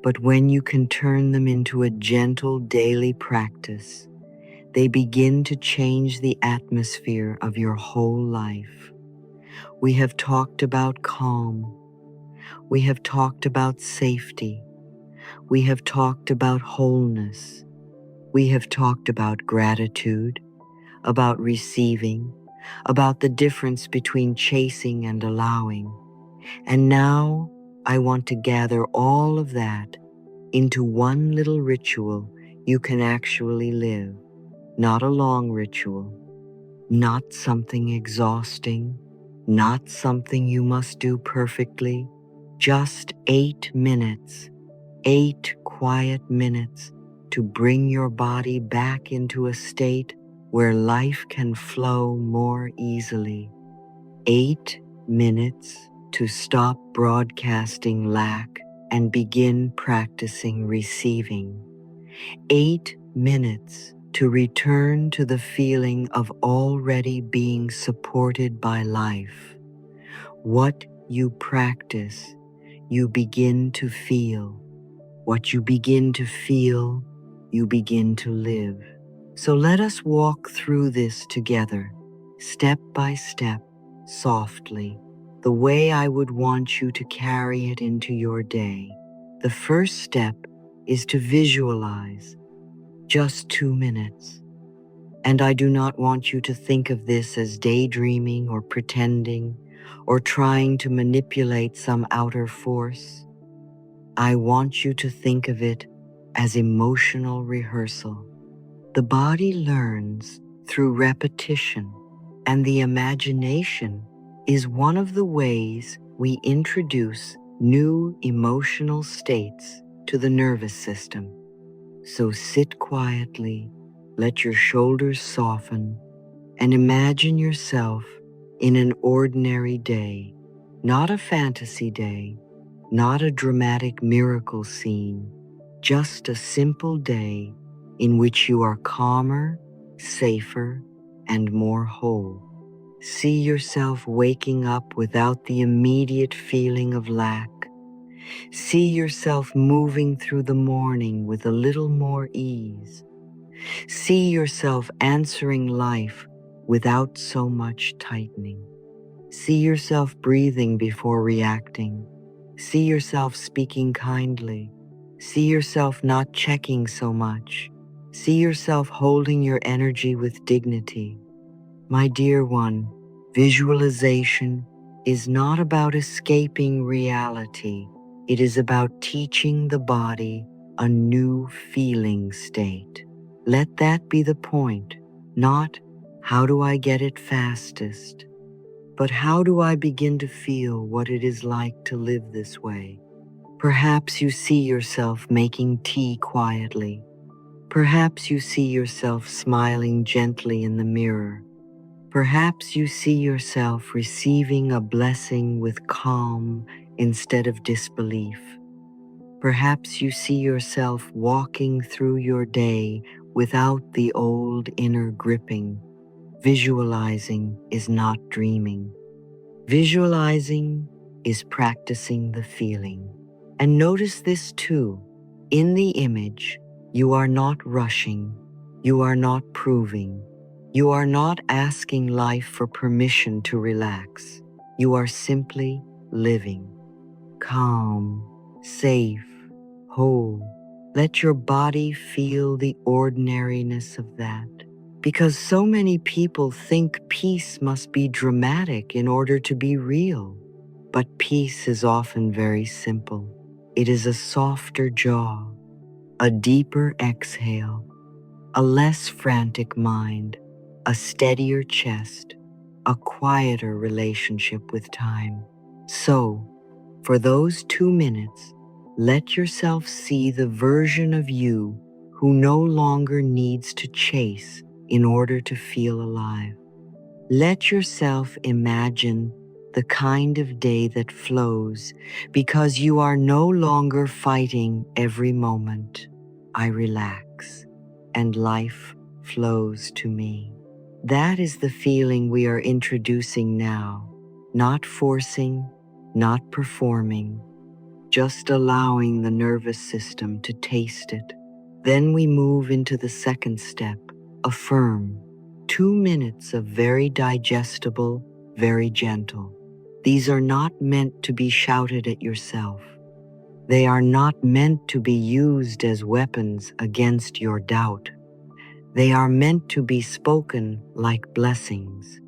but when you can turn them into a gentle daily practice, they begin to change the atmosphere of your whole life. We have talked about calm. We have talked about safety. We have talked about wholeness. We have talked about gratitude, about receiving, about the difference between chasing and allowing. And now I want to gather all of that into one little ritual you can actually live. Not a long ritual, not something exhausting, not something you must do perfectly, just 8 minutes, 8 quiet minutes to bring your body back into a state where life can flow more easily. 8 minutes to stop broadcasting lack and begin practicing receiving. 8 minutes to return to the feeling of already being supported by life. What you practice, you begin to feel. What you begin to feel, you begin to live. So let us walk through this together, step by step, softly, the way I would want you to carry it into your day. The first step is to visualize, just 2 minutes. And I do not want you to think of this as daydreaming or pretending or trying to manipulate some outer force. I want you to think of it as emotional rehearsal. The body learns through repetition, and the imagination is one of the ways we introduce new emotional states to the nervous system. So sit quietly, let your shoulders soften, and imagine yourself in an ordinary day, not a fantasy day, not a dramatic miracle scene, just a simple day in which you are calmer, safer, and more whole. See yourself waking up without the immediate feeling of lack. See yourself moving through the morning with a little more ease. See yourself answering life without so much tightening. See yourself breathing before reacting. See yourself speaking kindly. See yourself not checking so much. See yourself holding your energy with dignity. My dear one, visualization is not about escaping reality. It is about teaching the body a new feeling state. Let that be the point, not how do I get it fastest, but how do I begin to feel what it is like to live this way? Perhaps you see yourself making tea quietly. Perhaps you see yourself smiling gently in the mirror. Perhaps you see yourself receiving a blessing with calm instead of disbelief. Perhaps you see yourself walking through your day without the old inner gripping. Visualizing is not dreaming. Visualizing is practicing the feeling. And notice this too. In the image, you are not rushing. You are not proving. You are not asking life for permission to relax. You are simply living. Calm, safe, whole. Let your body feel the ordinariness of that. Because so many people think peace must be dramatic in order to be real. But peace is often very simple. It is a softer jaw, a deeper exhale, a less frantic mind, a steadier chest, a quieter relationship with time. So, for those 2 minutes, Let yourself see the version of you who no longer needs to chase in order to feel alive. Let yourself imagine the kind of day that flows because you are no longer fighting every moment. I relax and life flows to me. That is the feeling we are introducing now, not forcing, not performing, just allowing the nervous system to taste it. Then we move into the second step, affirm. 2 minutes of very digestible, very gentle. These are not meant to be shouted at yourself. They are not meant to be used as weapons against your doubt. They are meant to be spoken like blessings.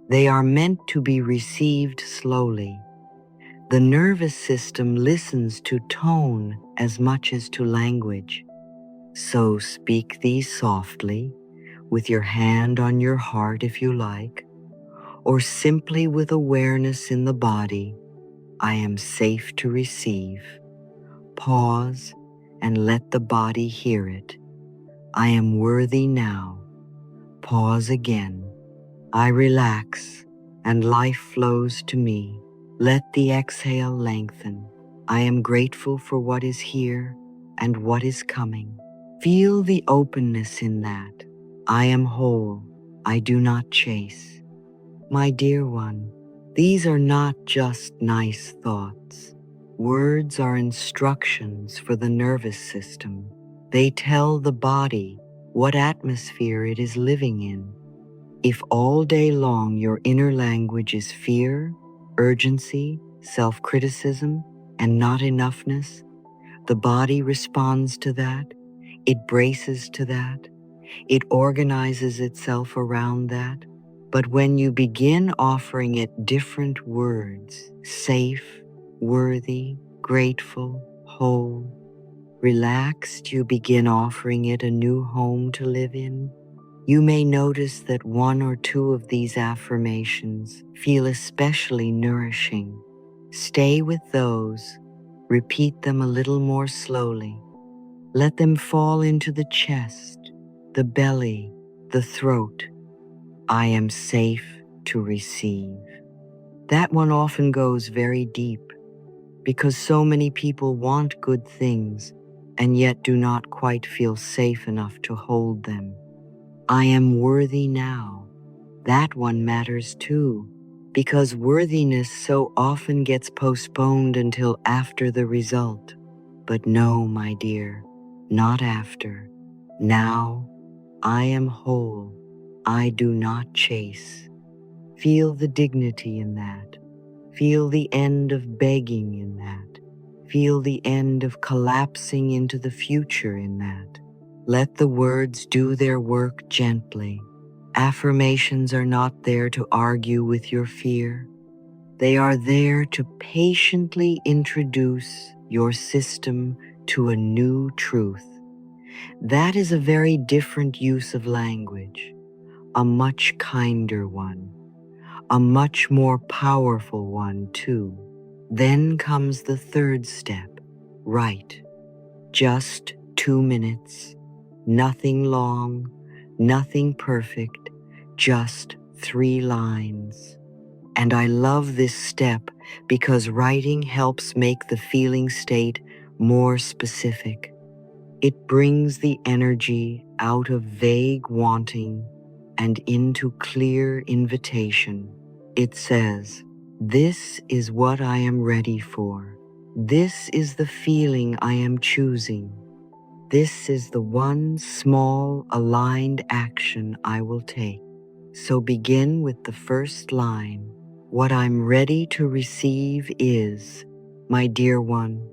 They are meant to be received slowly. The nervous system listens to tone as much as to language. So speak these softly, with your hand on your heart if you like, or simply with awareness in the body. I am safe to receive. Pause and let the body hear it. I am worthy now. Pause again. I relax and life flows to me. Let the exhale lengthen. I am grateful for what is here and what is coming. Feel the openness in that. I am whole. I do not chase. My dear one, these are not just nice thoughts. Words are instructions for the nervous system. They tell the body what atmosphere it is living in. If all day long your inner language is fear, urgency, self-criticism, and not enoughness, the body responds to that. It braces to that. It organizes itself around that. But when you begin offering it different words, safe, worthy, grateful, whole, relaxed, you begin offering it a new home to live in. You may notice that one or two of these affirmations feel especially nourishing. Stay with those. Repeat them a little more slowly. Let them fall into the chest, the belly, the throat. I am safe to receive. That one often goes very deep because so many people want good things and yet do not quite feel safe enough to hold them. I am worthy now. That one matters too, because worthiness so often gets postponed until after the result. But no, my dear, not after. Now, I am whole. I do not chase. Feel the dignity in that. Feel the end of begging in that. Feel the end of collapsing into the future in that. Let the words do their work gently. Affirmations are not there to argue with your fear. They are there to patiently introduce your system to a new truth. That is a very different use of language, a much kinder one, a much more powerful one too. Then comes the third step, write. Just 2 minutes, nothing long, nothing perfect, just 3 lines. And I love this step because writing helps make the feeling state more specific. It brings the energy out of vague wanting and into clear invitation. It says, "This is what I am ready for. This is the feeling I am choosing. This is the one small aligned action I will take." So begin with the first line. What I'm ready to receive is, my dear one,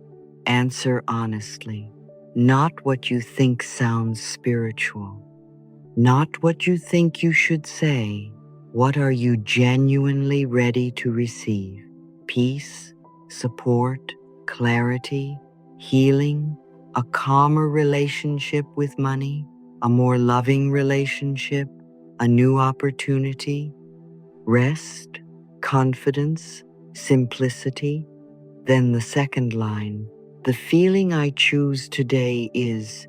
answer honestly. Not what you think sounds spiritual. Not what you think you should say. What are you genuinely ready to receive? Peace, support, clarity, healing, a calmer relationship with money, a more loving relationship, a new opportunity, rest, confidence, simplicity. Then the second line, The feeling I choose today is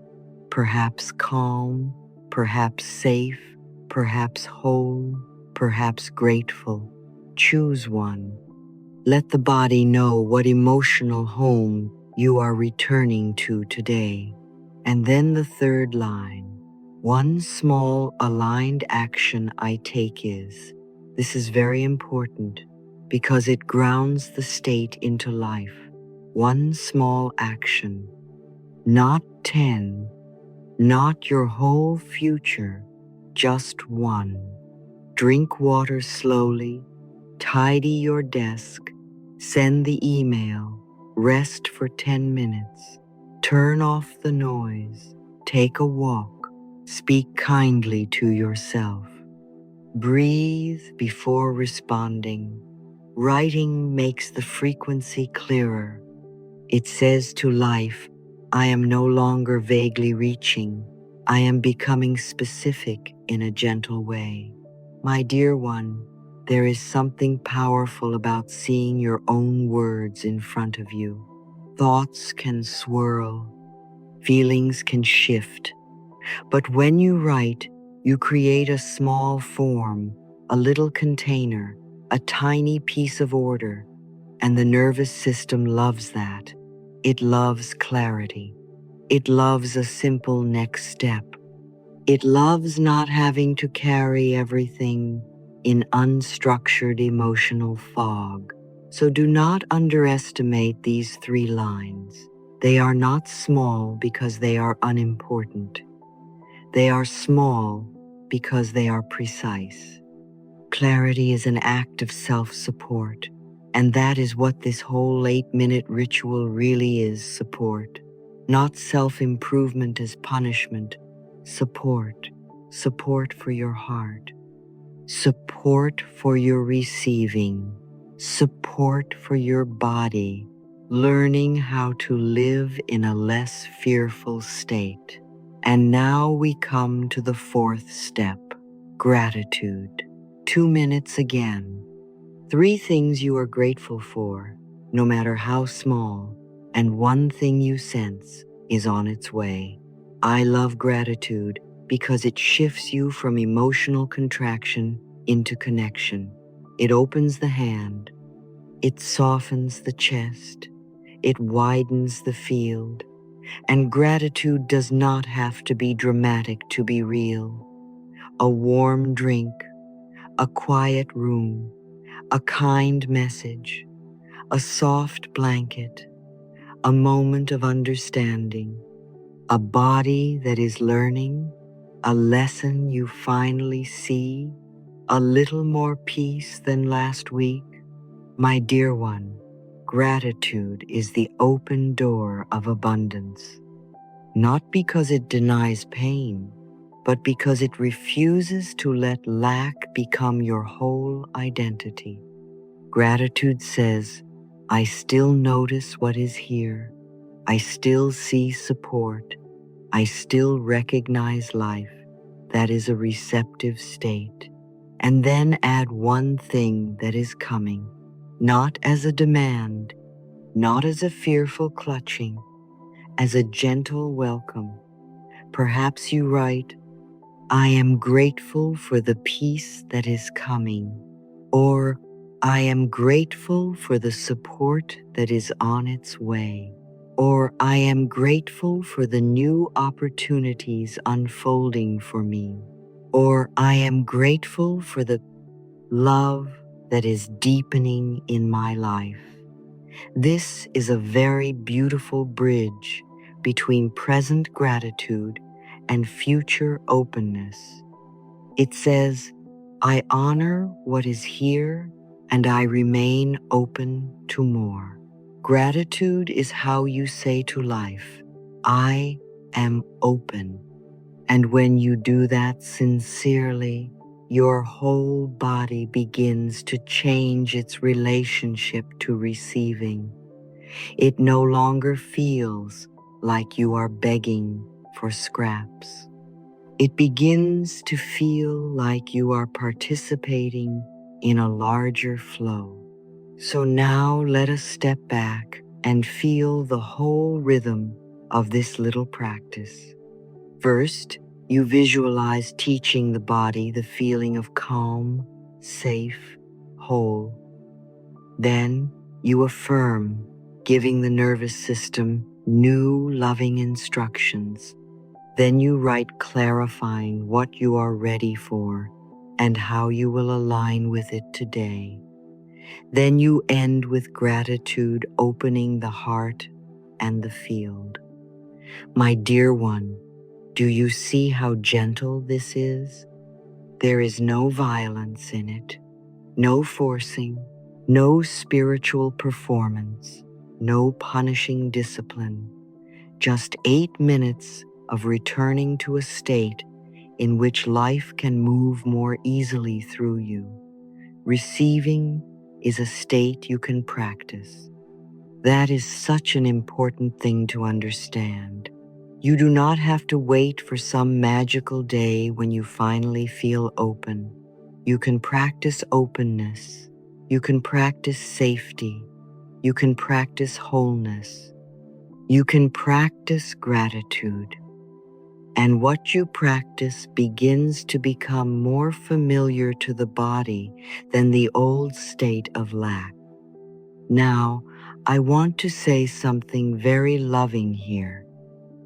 perhaps calm, perhaps safe, perhaps whole, perhaps grateful. Choose one. Let the body know what emotional home you are returning to today. And then the third line. One small aligned action I take is. This is very important because it grounds the state into life. One small action, not 10, not your whole future, just one. Drink water slowly, tidy your desk, send the email, rest for 10 minutes, turn off the noise, take a walk, speak kindly to yourself. Breathe before responding. Writing makes the frequency clearer. It says to life, I am no longer vaguely reaching. I am becoming specific in a gentle way. My dear one, there is something powerful about seeing your own words in front of you. Thoughts can swirl, feelings can shift, but when you write, you create a small form, a little container, a tiny piece of order, and the nervous system loves that. It loves clarity. It loves a simple next step. It loves not having to carry everything in unstructured emotional fog. So do not underestimate these 3 lines. They are not small because they are unimportant. They are small because they are precise. Clarity is an act of self-support, and that is what this whole 8-minute ritual really is: support. Not self-improvement as punishment, support. Support for your heart. Support for your receiving. Support for your body, learning how to live in a less fearful state. And now we come to the 4th step, gratitude. 2 minutes again. 3 things you are grateful for, no matter how small, and 1 thing you sense is on its way. I love gratitude because it shifts you from emotional contraction into connection. It opens the hand, it softens the chest, it widens the field, and gratitude does not have to be dramatic to be real. A warm drink, a quiet room, a kind message, a soft blanket, a moment of understanding, a body that is learning, a lesson you finally see, a little more peace than last week. My dear one, gratitude is the open door of abundance. Not because it denies pain, but because it refuses to let lack become your whole identity. Gratitude says, I still notice what is here. I still see support. I still recognize life. That is a receptive state. And then add 1 thing that is coming, not as a demand, not as a fearful clutching, as a gentle welcome. Perhaps you write, I am grateful for the peace that is coming, or I am grateful for the support that is on its way, or I am grateful for the new opportunities unfolding for me, or I am grateful for the love that is deepening in my life. This is a very beautiful bridge between present gratitude and future openness. It says, I honor what is here and I remain open to more. Gratitude is how you say to life, I am open. And when you do that sincerely, your whole body begins to change its relationship to receiving. It no longer feels like you are begging for scraps. It begins to feel like you are participating in a larger flow. So now let us step back and feel the whole rhythm of this little practice. First, you visualize teaching the body the feeling of calm, safe, whole. Then you affirm, giving the nervous system new loving instructions. Then you write clarifying what you are ready for and how you will align with it today. Then you end with gratitude, opening the heart and the field. My dear one, do you see how gentle this is? There is no violence in it, no forcing, no spiritual performance, no punishing discipline, just 8 minutes of returning to a state in which life can move more easily through you. Receiving is a state you can practice. That is such an important thing to understand. You do not have to wait for some magical day when you finally feel open. You can practice openness. You can practice safety. You can practice wholeness. You can practice gratitude. And what you practice begins to become more familiar to the body than the old state of lack. Now, I want to say something very loving here.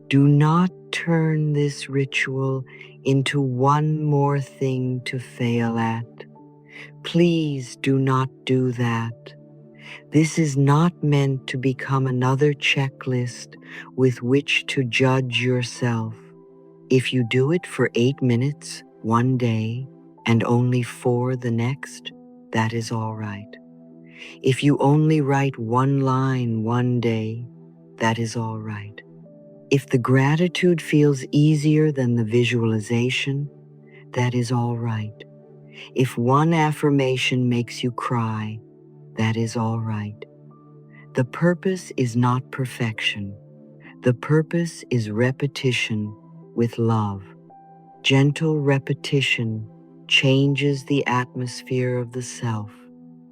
Do not turn this ritual into one more thing to fail at. Please do not do that. This is not meant to become another checklist with which to judge yourself. If you do it for 8 minutes one day and only 4 the next, that is all right. If you only write 1 line one day, that is all right. If the gratitude feels easier than the visualization, that is all right. If one affirmation makes you cry, that is all right. The purpose is not perfection. The purpose is repetition with love. Gentle repetition changes the atmosphere of the self.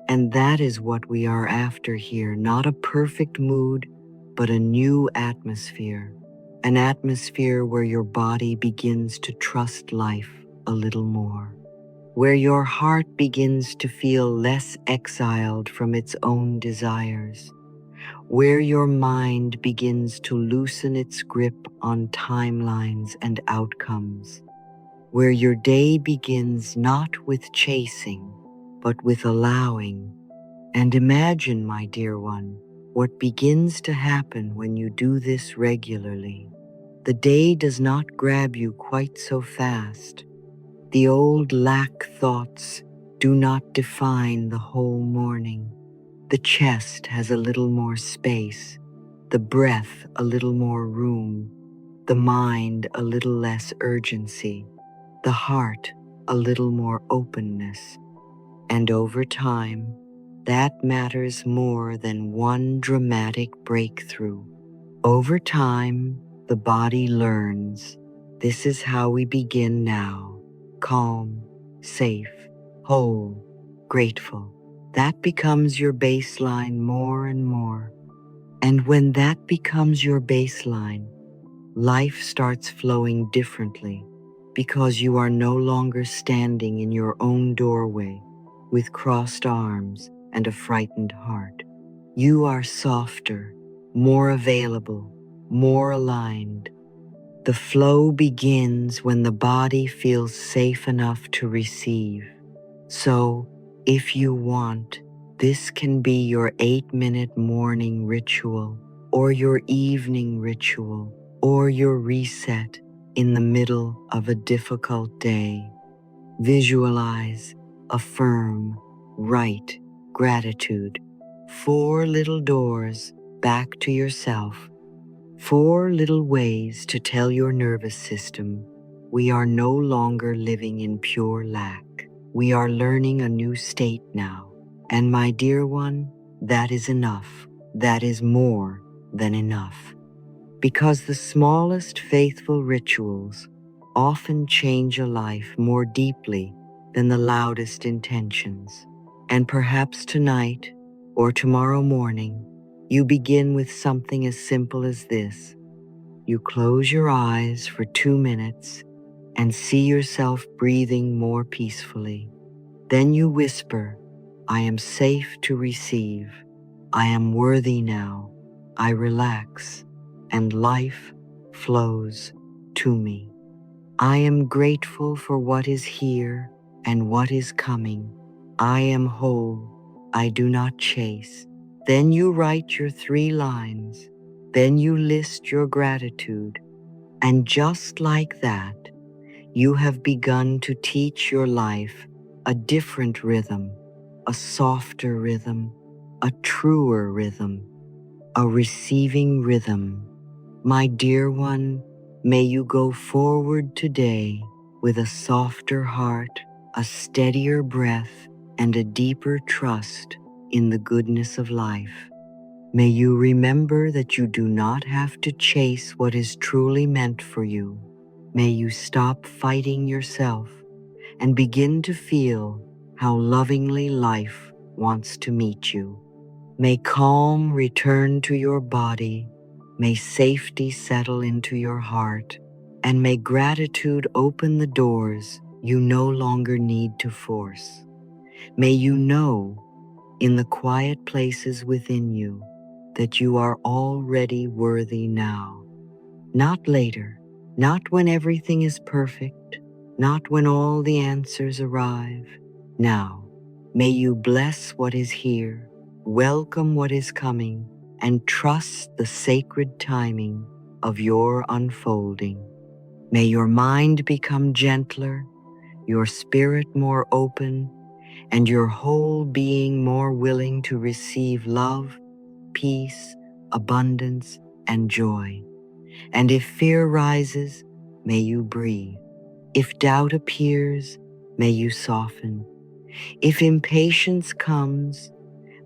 And that is what we are after here, not a perfect mood, but a new atmosphere. An atmosphere where your body begins to trust life a little more. Where your heart begins to feel less exiled from its own desires. Where your mind begins to loosen its grip on timelines and outcomes. Where your day begins not with chasing, but with allowing. And imagine, my dear one, what begins to happen when you do this regularly. The day does not grab you quite so fast. The old lack thoughts do not define the whole morning. The chest has a little more space, the breath a little more room, the mind a little less urgency, the heart a little more openness. And over time, that matters more than one dramatic breakthrough. Over time, the body learns. This is how we begin now. Calm, safe, whole, grateful. That becomes your baseline more and more. And when that becomes your baseline, life starts flowing differently because you are no longer standing in your own doorway with crossed arms and a frightened heart. You are softer, more available, more aligned. The flow begins when the body feels safe enough to receive. So, if you want, this can be your 8-minute morning ritual, or your evening ritual, or your reset in the middle of a difficult day. Visualize, affirm, write, gratitude. 4 little doors back to yourself. 4 little ways to tell your nervous system, we are no longer living in pure lack. We are learning a new state now. And my dear one, that is enough. That is more than enough. Because the smallest faithful rituals often change a life more deeply than the loudest intentions. And perhaps tonight or tomorrow morning, You begin with something as simple as this. You close your eyes for 2 minutes and see yourself breathing more peacefully. Then you whisper, I am safe to receive. I am worthy now. I relax, and life flows to me. I am grateful for what is here and what is coming. I am whole. I do not chase. Then you write your 3 lines. Then you list your gratitude. And just like that, you have begun to teach your life a different rhythm, a softer rhythm, a truer rhythm, a receiving rhythm. My dear one, may you go forward today with a softer heart, a steadier breath, and a deeper trust in the goodness of life. May you remember that you do not have to chase what is truly meant for you. May you stop fighting yourself and begin to feel how lovingly life wants to meet you. May calm return to your body, may safety settle into your heart, and may gratitude open the doors you no longer need to force. May you know, in the quiet places within you, that you are already worthy now. Not later, not when everything is perfect, not when all the answers arrive. Now, may you bless what is here, welcome what is coming, and trust the sacred timing of your unfolding. May your mind become gentler, your spirit more open, and your whole being more willing to receive love, peace, abundance, and joy. And if fear rises, may you breathe. If doubt appears, may you soften. If impatience comes,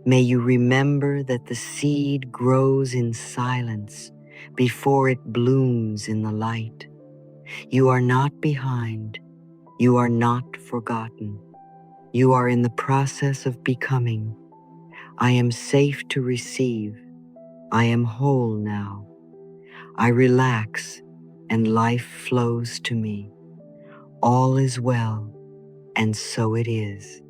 may you remember that the seed grows in silence before it blooms in the light. You are not behind. You are not forgotten. You are in the process of becoming. I am safe to receive. I am whole now. I relax and life flows to me. All is well, and so it is.